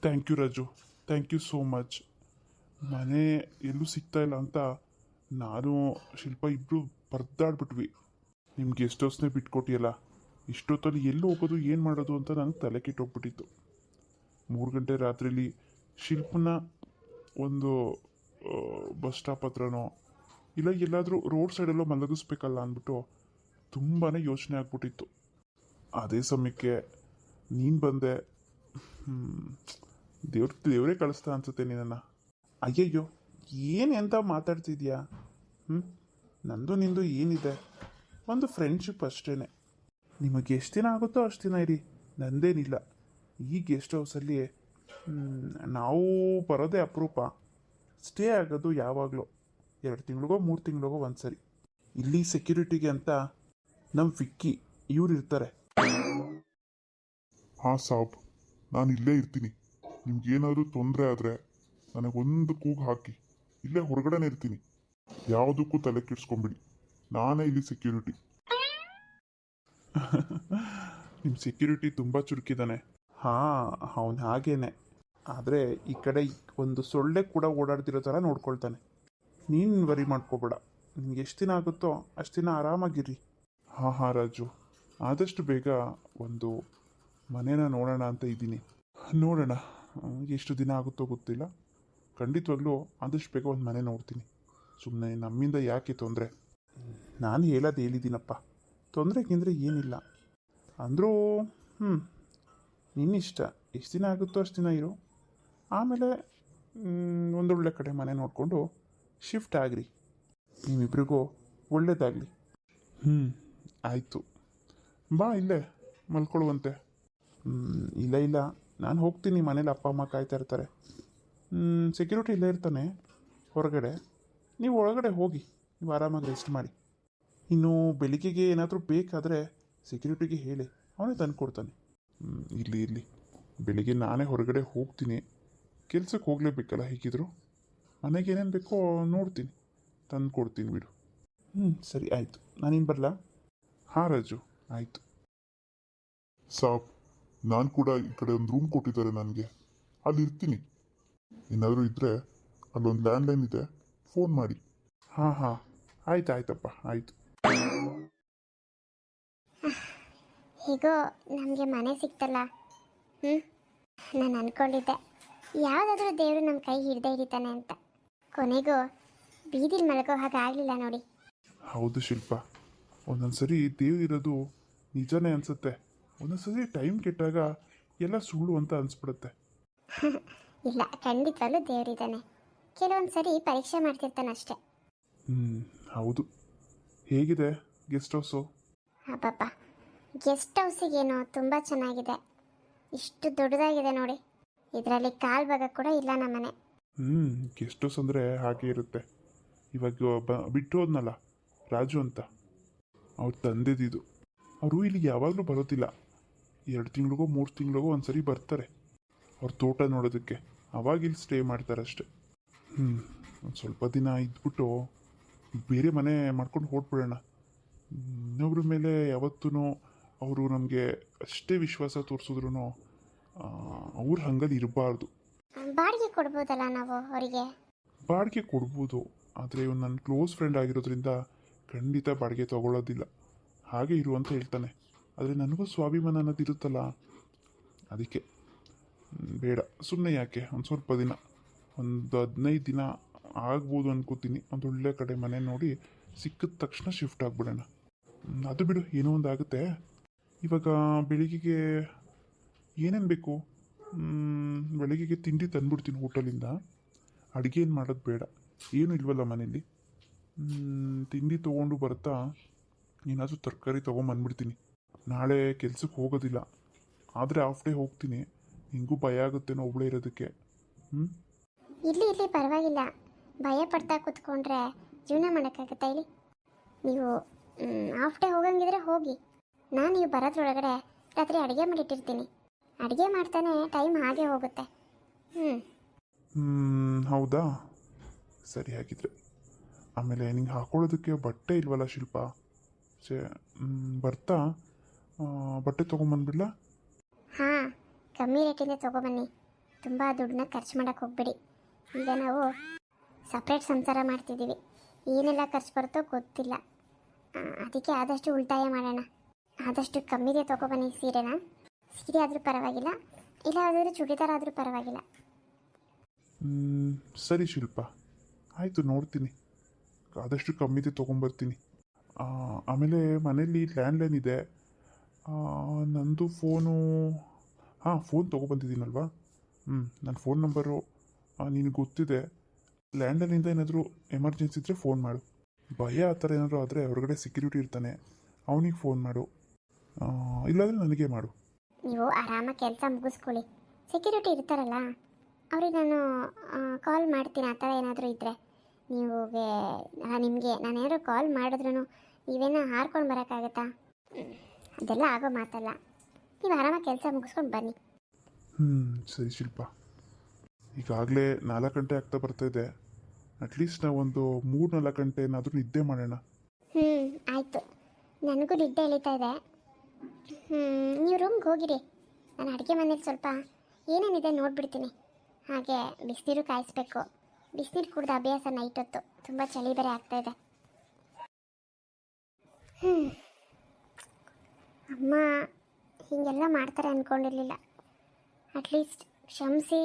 Thank you Raju, thank you so much. ಮನೆ ಎಲ್ಲೂ ಸಿಗ್ತಾ ಇಲ್ಲ ಅಂತ ನಾನು ಶಿಲ್ಪ ಇಬ್ಬರು ಪರದಾಡ್ಬಿಟ್ವಿ. ನಿಮ್ಮ ಗೆಸ್ಟ್ ಹೌಸ್ನೇ ಬಿಟ್ಕೊಟ್ಟಿಯಲ್ಲ, ಇಷ್ಟೊತ್ತಲ್ಲಿ ಎಲ್ಲಿ ಹೋಗೋದು ಏನು ಮಾಡೋದು ಅಂತ ನನಗೆ ತಲೆ ಕೆಟ್ಟೋಗ್ಬಿಟ್ಟಿತ್ತು. 3 ಗಂಟೆ ರಾತ್ರಿಲಿ ಶಿಲ್ಪನ ಒಂದು ಬಸ್ ಸ್ಟಾಪ್ ಹತ್ರನೋ ಇಲ್ಲ ಎಲ್ಲಾದರೂ ರೋಡ್ ಸೈಡಲ್ಲೋ ಮಲಗಿಸ್ಬೇಕಲ್ಲ ಅಂದ್ಬಿಟ್ಟು ತುಂಬಾ ಯೋಚನೆ ಆಗ್ಬಿಟ್ಟಿತ್ತು. ಅದೇ ಸಮಯಕ್ಕೆ ನೀನು ಬಂದೆ. ದೇವರೇ ಕಳಿಸ್ತಾ ಅನ್ಸುತ್ತೆ ನಿನ್ನನ್ನು. ಅಯ್ಯಯ್ಯೋ, ಏನು ಎಂತ ಮಾತಾಡ್ತಿದ್ಯಾ? ನಂದು ನಿಂದು ಏನಿದೆ, ಒಂದು ಫ್ರೆಂಡ್ಶಿಪ್ ಅಷ್ಟೇ. ನಿಮಗೆ ಎಷ್ಟು ದಿನ ಆಗುತ್ತೋ ಅಷ್ಟು ದಿನ ಇರಿ, ನಂದೇನಿಲ್ಲ. ಈ ಗೆಸ್ಟ್ ಹೌಸಲ್ಲಿ ನಾವು ಬರೋದೇ ಅಪರೂಪ, ಸ್ಟೇ ಆಗೋದು ಯಾವಾಗಲೂ 2 ತಿಂಗಳಿಗೋ 3 ತಿಂಗಳಿಗೋ ಒಂದು ಸರಿ. ಇಲ್ಲಿ ಸೆಕ್ಯೂರಿಟಿಗೆ ಅಂತ ನಮ್ಮ ವಿಕ್ಕಿ ಇವ್ರು ಇರ್ತಾರೆ. ಹಾಂ ಸಾಬ್, ನಾನು ಇಲ್ಲೇ ಇರ್ತೀನಿ. ನಿಮ್ಗೇನಾದರೂ ತೊಂದರೆ ಆದರೆ ನನಗೊಂದು ಕೂಗು ಹಾಕಿ, ಇಲ್ಲೇ ಹೊರಗಡೆನೇ ಇರ್ತೀನಿ. ಯಾವುದಕ್ಕೂ ತಲೆ ಕೆಡಿಸ್ಕೊಂಬಿಡಿ, ನಾನೇ ಇಲ್ಲಿ ಸೆಕ್ಯೂರಿಟಿ. ನಿಮ್ಮ ಸೆಕ್ಯೂರಿಟಿ ತುಂಬ ಚುರುಕಿದ್ದಾನೆ. ಹಾಂ, ಅವನು ಹಾಗೇನೆ. ಆದರೆ ಈ ಕಡೆ ಒಂದು ಸೊಳ್ಳೆ ಕೂಡ ಓಡಾಡ್ತಿರೋ ಥರ ನೋಡ್ಕೊಳ್ತಾನೆ. ನೀನು ವರಿ ಮಾಡ್ಕೋಬೇಡ, ನಿಮ್ಗೆ ಎಷ್ಟು ದಿನ ಆಗುತ್ತೋ ಅಷ್ಟು ದಿನ ಆರಾಮಾಗಿರ್ರಿ. ಹಾಂ ರಾಜು, ಆದಷ್ಟು ಬೇಗ ಒಂದು ಮನೇನ ನೋಡೋಣ ಅಂತ ಇದ್ದೀನಿ. ನೋಡೋಣ, ಎಷ್ಟು ದಿನ ಆಗುತ್ತೋ ಗೊತ್ತಿಲ್ಲ. ಖಂಡಿತವಾಗ್ಲೂ ಆದಷ್ಟು ಬೇಗ ಒಂದು ಮನೆ ನೋಡ್ತೀನಿ. ಸುಮ್ಮನೆ ನಮ್ಮಿಂದ ಯಾಕೆ ತೊಂದರೆ? ನಾನು ಹೇಳಿದ್ದೀನಪ್ಪ, ತೊಂದರೆಗಿಂದರೆ ಏನಿಲ್ಲ ಅಂದರೂ ನಿನ್ನಿಷ್ಟ. ಎಷ್ಟು ದಿನ ಆಗುತ್ತೋ ಅಷ್ಟು ದಿನ ಇರು, ಆಮೇಲೆ ಒಂದೊಳ್ಳೆ ಕಡೆ ಮನೆ ನೋಡಿಕೊಂಡು ಶಿಫ್ಟ್ ಆಗ್ರಿ. ನಿಮ್ಮಿಬ್ರಿಗೂ ಒಳ್ಳೇದಾಗಲಿ. ಆಯಿತು, ಬಾ ಇಲ್ಲೇ ಮಲ್ಕೊಳ್ಳುವಂತೆ. ಇಲ್ಲ, ನಾನು ಹೋಗ್ತೀನಿ. ಮನೇಲಿ ಅಪ್ಪ ಅಮ್ಮ ಕಾಯ್ತಾ ಇರ್ತಾರೆ. ಸೆಕ್ಯೂರಿಟಿ ಇಲ್ಲೇ ಇರ್ತಾನೆ ಹೊರಗಡೆ. ನೀವು ಒಳಗಡೆ ಹೋಗಿ, ನೀವು ಆರಾಮಾಗಿ ರೆಸ್ಟ್ ಮಾಡಿ. ಇನ್ನು ಬೆಳಿಗ್ಗೆಗೆ ಏನಾದರೂ ಬೇಕಾದರೆ ಸೆಕ್ಯೂರಿಟಿಗೆ ಹೇಳಿ, ಅವನೇ ತಂದು ಕೊಡ್ತಾನೆ. ಇರಲಿ, ಬೆಳಿಗ್ಗೆ ನಾನೇ ಹೊರಗಡೆ ಹೋಗ್ತೀನಿ. ಕೆಲ್ಸಕ್ಕೆ ಹೋಗಲೇಬೇಕಲ್ಲ, ಹೇಗಿದ್ರು ಮನೆಗೆ ಏನೇನು ಬೇಕೋ ನೋಡ್ತೀನಿ, ತಂದು ಕೊಡ್ತೀನಿ ಬಿಡು. ಸರಿ, ಆಯಿತು. ನಾನಿನ್ನು ಬರಲಾ? ಹಾಂ ರಾಜು, ಆಯಿತು. ಸಾಬ್, ನಾನು ಕೂಡ ಈ ಕಡೆ ಒಂದು ರೂಮ್ ಕೊಟ್ಟಿದ್ದಾರೆ ನನಗೆ, ಅಲ್ಲಿ ಇರ್ತೀನಿ. ಏನಾದರೂ ಇದ್ದರೆ ಅಲ್ಲೊಂದು ಲ್ಯಾಂಡ್ಲೈನ್ ಇದೆ, ಫೋನ್ ಮಾಡಿ. ಹಾಂ, ಆಯ್ತಪ್ಪ, ಆಯಿತು. ಹೀಗೋ ನಮಗೆ ಮನೆ ಸಿಕ್ತಲ್ಲ. ನಾನು ಅಂದ್ಕೊಂಡಿದ್ದೆ ಯಾವುದಾದ್ರೂ ದೇವರು ನಮ್ಮ ಕೈ ಹಿಡಿತಾನೆ ಅಂತ. ಕೊನೆಗೂ ಬೀದಿಲಿ ಮಲಗೋ ಹಾಗೆ ಆಗಲಿಲ್ಲ ನೋಡಿ. ಹೌದು ಶಿಲ್ಪ, ಒಂದೊಂದು ಸರಿ ದೇವರಿರೋದು ನಿಜನೇ ಅನಿಸುತ್ತೆ. ಒಂದೊಂದು ಸರಿ ಟೈಮ್ ಕೆಟ್ಟಾಗ ಎಲ್ಲ ಸುಳ್ಳು ಅಂತ ಅನಿಸ್ಬಿಡುತ್ತೆ. ಇಲ್ಲ, ಖಂಡಿತವಾಗ್ಲೂ ದೇವರಿದ್ದಾನೆ. ಕೆಲವೊಂದು ಸರಿ ಪರೀಕ್ಷೆ ಮಾಡ್ತಿರ್ತಾನಷ್ಟೆ. ಹೌದು. ಹೇಗಿದೆ ಗೆಸ್ಟ್ ಹೌಸು? ಅಬ್ಬಬ್ಬ, ಗೆಸ್ಟ್ ಹೌಸಿಗೇನೋ ತುಂಬ ಚೆನ್ನಾಗಿದೆ. ಇಷ್ಟು ದೊಡ್ಡದಾಗಿದೆ ನೋಡಿ. ಇದರಲ್ಲಿ ಕಾಲು ಭಾಗ ಕೂಡ ಇಲ್ಲ ನಮ್ಮನೆ. ಗೆಸ್ಟ್ ಹೌಸ್ ಅಂದರೆ ಹಾಗೆ ಇರುತ್ತೆ. ಇವಾಗ ಬಿಟ್ಟು ಹೋದ್ನಲ್ಲ ರಾಜು ಅಂತ, ಅವ್ರ ತಂದೆದಿದು. ಅವರು ಇಲ್ಲಿ ಯಾವಾಗಲೂ ಬರೋದಿಲ್ಲ. 2 ತಿಂಗಳಿಗೋ 3 ತಿಂಗಳಿಗೋ ಒಂದು ಸರಿ ಬರ್ತಾರೆ ಅವ್ರ ತೋಟ ನೋಡೋದಕ್ಕೆ. ಅವಾಗ ಇಲ್ಲಿ ಸ್ಟೇ ಮಾಡ್ತಾರಷ್ಟೆ. ಒಂದು ಸ್ವಲ್ಪ ದಿನ ಇದ್ಬಿಟ್ಟು ಬೇರೆ ಮನೆ ಮಾಡ್ಕೊಂಡು ಹೊರಟ್ಬಿಡೋಣ. ಇನ್ನೊಬ್ರ ಮೇಲೆ ಯಾವತ್ತೂ ಅವರು ನಮಗೆ ಅಷ್ಟೇ ವಿಶ್ವಾಸ ತೋರಿಸಿದ್ರು ಅವ್ರ ಹಂಗಲ್ಲಿ ಇರಬಾರ್ದು. ಬಾಡಿಗೆ ಕೊಡ್ಬೋದಲ್ಲ ನಾವು ಅವರಿಗೆ? ಬಾಡಿಗೆ ಕೊಡ್ಬೋದು, ಆದರೆ ಇವ್ನು ನನ್ನ ಕ್ಲೋಸ್ ಫ್ರೆಂಡ್ ಆಗಿರೋದ್ರಿಂದ ಖಂಡಿತ ಬಾಡಿಗೆ ತೊಗೊಳ್ಳೋದಿಲ್ಲ. ಹಾಗೆ ಇರು ಅಂತ ಹೇಳ್ತಾನೆ. ಆದರೆ ನನಗೂ ಸ್ವಾಭಿಮಾನ ಅನ್ನೋದಿರುತ್ತಲ್ಲ, ಅದಕ್ಕೆ ಬೇಡ. ಸುಮ್ಮನೆ ಯಾಕೆ, ಒಂದು ಸ್ವಲ್ಪ ದಿನ, ಒಂದು 15 ದಿನ ಆಗ್ಬೋದು ಅನ್ಕೋತೀನಿ. ಒಂದೊಳ್ಳೆ ಕಡೆ ಮನೆ ನೋಡಿ ಸಿಕ್ಕಿದ ತಕ್ಷಣ ಶಿಫ್ಟ್ ಆಗಿಬಿಡೋಣ. ಅದು ಬಿಡು, ಏನೋ ಒಂದು ಆಗುತ್ತೆ. ಇವಾಗ ಬೆಳಿಗ್ಗೆಗೆ ಏನೇನು ಬೇಕು? ಬೆಳಿಗ್ಗೆಗೆ ತಿಂಡಿ ತಂದ್ಬಿಡ್ತೀನಿ ಹೋಟೆಲಿಂದ. ಅಡುಗೆ ಏನು ಮಾಡೋದು ಬೇಡ, ಏನೂ ಇಲ್ವಲ್ಲ ಮನೇಲಿ. ತಿಂಡಿ ತೊಗೊಂಡು ಬರ್ತಾ ಏನಾದರೂ ತರಕಾರಿ ತೊಗೊಂಬಂದ್ಬಿಡ್ತೀನಿ. ನಾಳೆ ಕೆಲ್ಸಕ್ಕೆ ಹೋಗೋದಿಲ್ಲ, ಆದರೆ ಹಾಫ್ ಡೇ ಹೋಗ್ತೀನಿ. ನಿಂಗೂ ಭಯ ಆಗುತ್ತೇನೋ ಒಬ್ಬಳೇ ಇರೋದಕ್ಕೆ. ಇಲ್ಲಿ ಪರವಾಗಿಲ್ಲ. ಭಯ ಪಡ್ತಾ ಕೂತ್ಕೊಂಡ್ರೆ ಜೀವನ ಮಾಡೋಕ್ಕಾಗತ್ತಾ ಇಲ್ಲಿ? ನೀವು ಹಾಫ್ ಡೇ ಹೋಗಂಗಿದ್ರೆ ಹೋಗಿ. ನೀವು ಬರೋದ್ರೊಳಗಡೆ ರಾತ್ರಿ ಅಡುಗೆ ಮಾಡಿಟ್ಟಿರ್ತೀನಿ. ಅಡುಗೆ ಮಾಡ್ತಾನೆ ಟೈಮ್ ಹಾಗೆ ಹೋಗುತ್ತೆ. ಹೌದಾ, ಸರಿ ಹಾಗಿದ್ರೆ. ಆಮೇಲೆ ನಿಂಗೆ ಹಾಕೊಳ್ಳೋದಕ್ಕೆ ಬಟ್ಟೆ ಇಲ್ವಲ್ಲ ಶಿಲ್ಪ? ಬರ್ತಾ ಬಟ್ಟೆ ತೊಗೊಂಬಂದ್ಬಿಡ್ಲಾ? ಹಾಂ, ಕಮ್ಮಿ ರೇಟಿಂದ ತೊಗೊಬನ್ನಿ. ತುಂಬ ದುಡ್ಡನ್ನ ಖರ್ಚು ಮಾಡೋಕ್ಕೆ ಹೋಗ್ಬೇಡಿ. ಈಗ ನಾವು ಸಪ್ರೇಟ್ ಸಂಸಾರ ಮಾಡ್ತಿದ್ದೀವಿ, ಏನೆಲ್ಲ ಖರ್ಚು ಬರುತ್ತೋ ಗೊತ್ತಿಲ್ಲ. ಅದಕ್ಕೆ ಆದಷ್ಟು ಉಳಿತಾಯ ಮಾಡೋಣ. ಆದಷ್ಟು ಕಮ್ಮಿದೆ ತೊಗೊಬನ್ನಿ ಸೀರೆನ. ಸೀರೆ ಆದರೂ ಪರವಾಗಿಲ್ಲ, ಇಲ್ಲ ಯಾವುದಾದ್ರೂ ಚೂಡಿದಾರ ಆದರೂ ಪರವಾಗಿಲ್ಲ. ಸರಿ ಶಿಲ್ಪ, ಆಯಿತು, ನೋಡ್ತೀನಿ. ಆದಷ್ಟು ಕಮ್ಮಿದೆ ತೊಗೊಂಬರ್ತೀನಿ. ಆಮೇಲೆ ಮನೇಲಿ ಲ್ಯಾಂಡ್ಲೈನ್ ಇದೆ, ನಂದು ಫೋನು. ಫೋನ್ ತೊಗೊಬಂದಿದ್ದೀನಲ್ವಾ. ನನ್ನ ಫೋನ್ ನಂಬರು ನಿನಗೆ ಗೊತ್ತಿದೆ. ಲ್ಯಾಂಡ್ಲೈನಿಂದ ಏನಾದರೂ ಎಮರ್ಜೆನ್ಸಿ ಇದ್ದರೆ ಫೋನ್ ಮಾಡು. ಭಯ ಆ ಥರ ಏನಾದರೂ ಆದರೆ ಹೊರಗಡೆ ಸೆಕ್ಯೂರಿಟಿ ಇರ್ತಾನೆ, ಅವನಿಗೆ ಫೋನ್ ಮಾಡು. ಇಲ್ಲಾಂದರೆ ನನಗೆ ಮಾಡು. ನೀವು ಆರಾಮಾಗಿ ಕೆಲಸ ಮುಗಿಸ್ಕೊಳ್ಳಿ. ಸೆಕ್ಯೂರಿಟಿ ಇರ್ತಾರಲ್ಲ, ಅವ್ರಿಗೆ ನಾನು ಕಾಲ್ ಮಾಡ್ತೀನಿ. ಆ ಥರ ಏನಾದರೂ ಇದ್ದರೆ ನಿಮಗೆ ನಾನೇನಾದ್ರು ಕಾಲ್ ಮಾಡಿದ್ರೂ ನೀವೇನೋ ಹಾರ್ಕೊಂಡು ಬರೋಕ್ಕಾಗತ್ತಾ? ಅದೆಲ್ಲ ಆಗೋ ಮಾತಲ್ಲ. ನೀವು ಆರಾಮಾಗಿ ಕೆಲಸ ಮುಗಿಸ್ಕೊಂಡು ಬನ್ನಿ. ಸರಿ ಶಿಲ್ಪ, ಈಗಾಗಲೇ 4 ಗಂಟೆ ಆಗ್ತಾ ಬರ್ತಾಯಿದೆ. ಅಟ್ಲೀಸ್ಟ್ ನಾವೊಂದು 3-4 ಗಂಟೆ ಏನಾದರೂ ನಿದ್ದೆ ಮಾಡೋಣ. ಆಯಿತು, ನನಗೂ ನಿದ್ದೆ ಎಳಿತಾ ಇದೆ. ನೀವು ರೂಮ್ಗೆ ಹೋಗಿರಿ. ನಾನು ಅಡುಗೆ ಮನೇಲಿ ಸ್ವಲ್ಪ ಏನೇನಿದೆ ನೋಡಿಬಿಡ್ತೀನಿ. ಹಾಗೆ ಬಿಸಿನೀರು ಕಾಯಿಸ್ಬೇಕು. ಬಿಸಿನೀರು ಕುಡ್ದು ಅಭ್ಯಾಸ ನೈಟ್ ಹೊತ್ತು. ತುಂಬ ಚಳಿ ಬೇರೆ ಆಗ್ತಾಯಿದೆ. ಅಮ್ಮ ಹೀಗೆಲ್ಲ ಮಾಡ್ತಾರೆ ಅಂದ್ಕೊಂಡಿರಲಿಲ್ಲ. ಅಟ್ಲೀಸ್ಟ್ ಕ್ಷಮಿಸಿ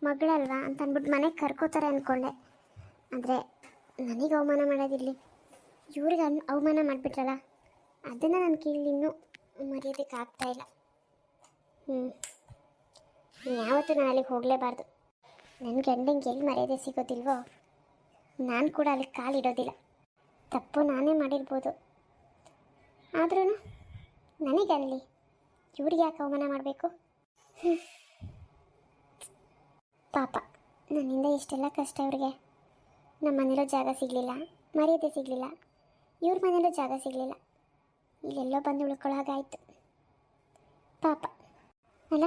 ಮಗಳಲ್ವಾ ಅಂತ ಅಂದ್ಬಿಟ್ಟು ಮನೆಗೆ ಕರ್ಕೋತಾರೆ ಅಂದ್ಕೊಂಡೆ. ಆದರೆ ನನಗೆ ಅವಮಾನ ಮಾಡೋದಿರಲಿ, ಇವ್ರಿಗೆ ಅವಮಾನ ಮಾಡಿಬಿಟ್ರಲ್ಲ, ಅದನ್ನು ನನ್ನ ಕೀಳಿ ಇನ್ನೂ ಮರೆಯೋದಕ್ಕೆ ಆಗ್ತಾಯಿಲ್ಲ. ಯಾವತ್ತೂ ನಾನು ಅಲ್ಲಿಗೆ ಹೋಗಲೇಬಾರ್ದು. ನನ್ನ ಗಂಡಂಗೆ ಎಲ್ಲಿ ಮರ್ಯಾದೆ ಸಿಗೋದಿಲ್ವೋ, ನಾನು ಕೂಡ ಅಲ್ಲಿಗೆ ಕಾಲಿಡೋದಿಲ್ಲ. ತಪ್ಪು ನಾನೇ ಮಾಡಿರ್ಬೋದು, ಆದ್ರೂ ನನಗಲ್ಲಿ ಇವ್ರಿಗೆ ಯಾಕೆ ಅವಮಾನ ಮಾಡಬೇಕು? ಪಾಪ, ನನ್ನಿಂದ ಎಷ್ಟೆಲ್ಲ ಕಷ್ಟ ಇವ್ರಿಗೆ. ನಮ್ಮ ಮನೇಲೂ ಜಾಗ ಸಿಗಲಿಲ್ಲ, ಮರ್ಯಾದೆ ಸಿಗಲಿಲ್ಲ. ಇವ್ರ ಮನೇಲೂ ಜಾಗ ಸಿಗಲಿಲ್ಲ, ಇಲ್ಲೆಲ್ಲೋ ಬಂದು ಉಳ್ಕೊಳ್ಳೋ ಹಾಗಾಯಿತು. ಪಾಪ ಅಲ್ಲ,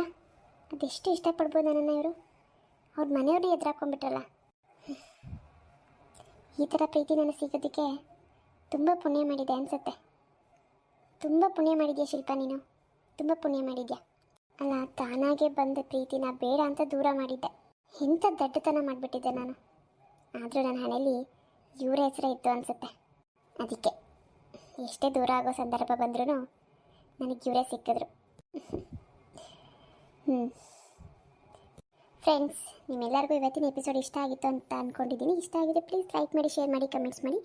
ಅದೆಷ್ಟು ಇಷ್ಟಪಡ್ಬೋದು ನನ್ನನ್ನು ಇವರು. ಅವ್ರ ಮನೆಯವ್ರನ್ನ ಎದುರಾಕೊಂಡ್ಬಿಟ್ರಲ್ಲ. ಈ ಥರ ಪ್ರೀತಿ ನನಗೆ ಸಿಗೋದಕ್ಕೆ ತುಂಬ ಪುಣ್ಯ ಮಾಡಿದೆ ಅನಿಸುತ್ತೆ. ತುಂಬ ಪುಣ್ಯ ಮಾಡಿದ್ಯಾ ಶಿಲ್ಪ, ನೀನು ತುಂಬ ಪುಣ್ಯ ಮಾಡಿದ್ಯಾ. ಅಲ್ಲ, ತಾನಾಗೆ ಬಂದ ಪ್ರೀತಿನ ಬೇಡ ಅಂತ ದೂರ ಮಾಡಿದ್ದೆ. ಎಂಥ ದಡ್ಡತನ ಮಾಡಿಬಿಟ್ಟಿದ್ದೆ ನಾನು. ಆದರೂ ನನ್ನ ಹಣೆಯಲ್ಲಿ ಇವರ ಹೆಸರೇ ಇತ್ತು ಅನಿಸುತ್ತೆ. ಅದಕ್ಕೆ ಎಷ್ಟೇ ದೂರ ಆಗೋ ಸಂದರ್ಭ ಬಂದ್ರೂ ನನಗೆ ಇವರೇ ಸಿಕ್ಕಿದ್ರು. ಫ್ರೆಂಡ್ಸ್, ನಿಮ್ಮೆಲ್ಲರಿಗೂ ಇವತ್ತಿನ ಎಪಿಸೋಡ್ ಇಷ್ಟ ಆಗಿತ್ತು ಅಂತ ಅಂದ್ಕೊಂಡಿದ್ದೀನಿ. ಇಷ್ಟ ಆಗಿದೆ ಪ್ಲೀಸ್ ಲೈಕ್ ಮಾಡಿ, ಶೇರ್ ಮಾಡಿ, ಕಮೆಂಟ್ಸ್ ಮಾಡಿ,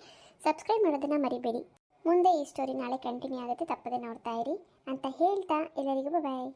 ಸಬ್ಸ್ಕ್ರೈಬ್ ಮಾಡೋದನ್ನು ಮರಿಬೇಡಿ. ಮುಂದೆ ಈ ಸ್ಟೋರಿ ನಾಳೆ ಕಂಟಿನ್ಯೂ ಆಗುತ್ತೆ, ತಪ್ಪದೆ ನೋಡ್ತಾ ಇರಿ ಅಂತ ಹೇಳ್ತಾ ಎಲ್ಲರಿಗೂ ಬಾಯ್.